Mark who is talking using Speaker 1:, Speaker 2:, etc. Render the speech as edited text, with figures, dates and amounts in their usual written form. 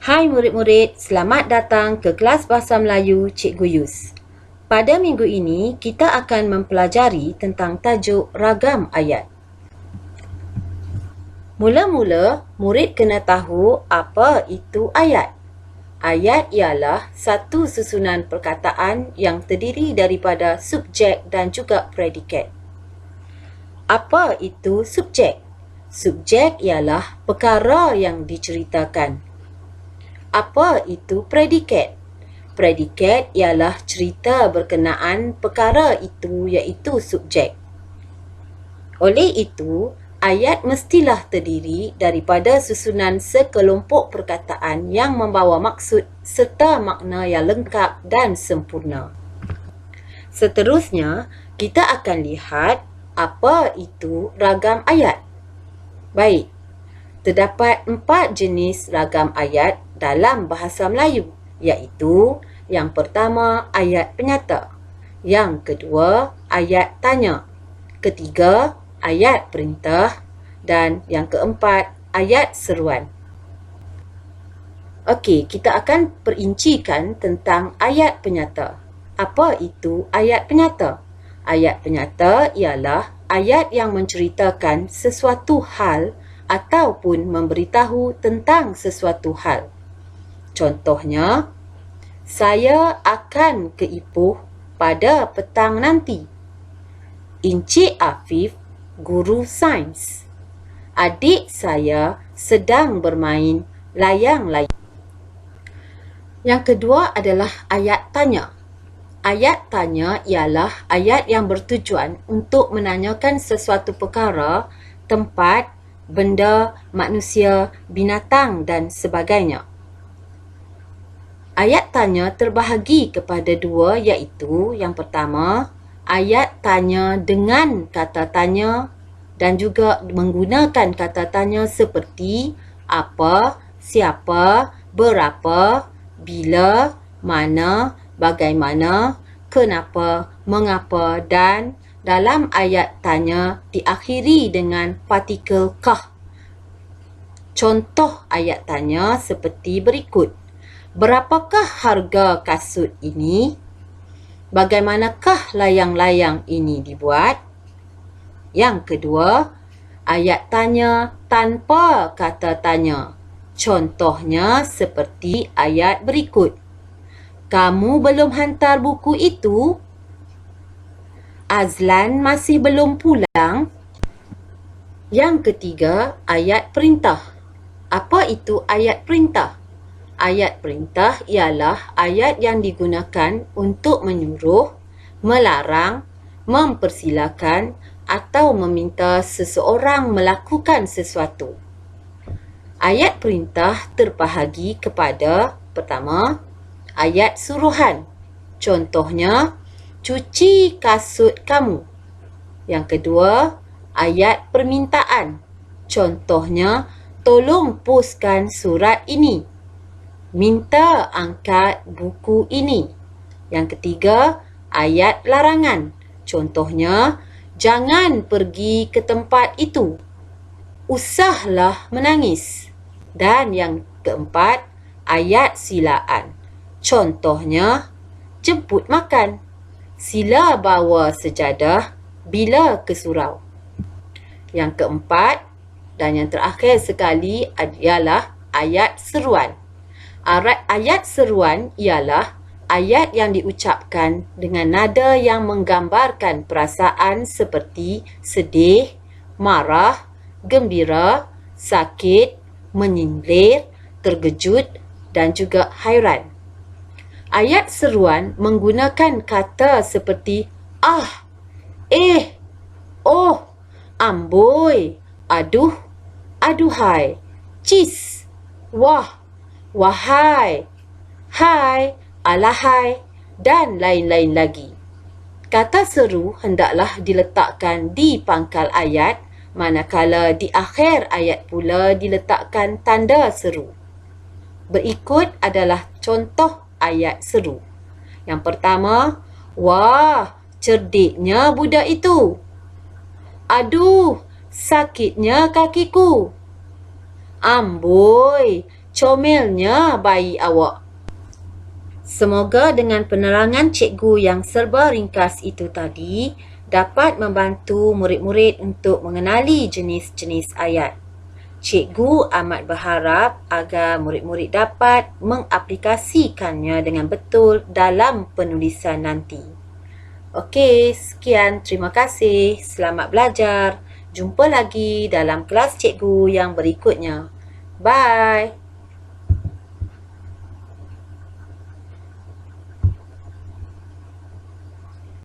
Speaker 1: Hai murid-murid, selamat datang ke kelas Bahasa Melayu Cikgu Yus. Pada minggu ini, kita akan mempelajari tentang tajuk ragam ayat. Mula-mula, murid kena tahu apa itu ayat. Ayat ialah satu susunan perkataan yang terdiri daripada subjek dan juga predikat. Apa itu subjek? Subjek ialah perkara yang diceritakan. Apa itu predikat? Predikat ialah cerita berkenaan perkara itu iaitu subjek. Oleh itu, ayat mestilah terdiri daripada susunan sekelompok perkataan yang membawa maksud serta makna yang lengkap dan sempurna. Seterusnya, kita akan lihat apa itu ragam ayat. Baik, terdapat 4 jenis ragam ayat dalam bahasa Melayu, iaitu yang pertama ayat penyata, yang kedua ayat tanya, ketiga ayat perintah dan yang keempat ayat seruan. Okey, kita akan perincikan tentang ayat penyata. Apa itu ayat penyata? Ayat penyata ialah ayat yang menceritakan sesuatu hal ataupun memberitahu tentang sesuatu hal. Contohnya, saya akan ke Ipoh pada petang nanti. Encik Afif, guru sains. Adik saya sedang bermain layang-layang. Yang kedua adalah ayat tanya. Ayat tanya ialah ayat yang bertujuan untuk menanyakan sesuatu perkara, tempat, benda, manusia, binatang dan sebagainya. Ayat tanya terbahagi kepada dua iaitu yang pertama, ayat tanya dengan kata tanya dan juga menggunakan kata tanya seperti apa, siapa, berapa, bila, mana, bagaimana, kenapa, mengapa dan dalam ayat tanya diakhiri dengan partikel kah. Contoh ayat tanya seperti berikut. Berapakah harga kasut ini? Bagaimanakah layang-layang ini dibuat? Yang kedua, ayat tanya tanpa kata tanya. Contohnya seperti ayat berikut. Kamu belum hantar buku itu? Azlan masih belum pulang? Yang ketiga, ayat perintah. Apa itu ayat perintah? Ayat perintah ialah ayat yang digunakan untuk menyuruh, melarang, mempersilakan atau meminta seseorang melakukan sesuatu. Ayat perintah terbahagi kepada pertama, ayat suruhan. Contohnya, cuci kasut kamu. Yang kedua, ayat permintaan. Contohnya, tolong poskan surat ini. Minta angkat buku ini. Yang ketiga, ayat larangan. Contohnya, jangan pergi ke tempat itu. Usahlah menangis. Dan yang keempat, ayat silaan. Contohnya, jemput makan. Sila bawa sejadah bila ke surau. Yang keempat dan yang terakhir sekali ialah ayat seruan. Ayat seruan ialah ayat yang diucapkan dengan nada yang menggambarkan perasaan seperti sedih, marah, gembira, sakit, menyindir, terkejut dan juga hairan. Ayat seruan menggunakan kata seperti ah, oh, amboi, aduh, aduhai, cis, wah, wahai, hai, alahai dan lain-lain lagi. Kata seru hendaklah diletakkan di pangkal ayat, manakala di akhir ayat pula diletakkan tanda seru. Berikut adalah contoh ayat seru. Yang pertama, wah, cerdiknya budak itu. Aduh, sakitnya kakiku. Amboi, comelnya bayi awak. Semoga dengan penerangan cikgu yang serba ringkas itu tadi dapat membantu murid-murid untuk mengenali jenis-jenis ayat. Cikgu amat berharap agar murid-murid dapat mengaplikasikannya dengan betul dalam penulisan nanti. Okey, sekian. Terima kasih. Selamat belajar. Jumpa lagi dalam kelas cikgu yang berikutnya. Bye.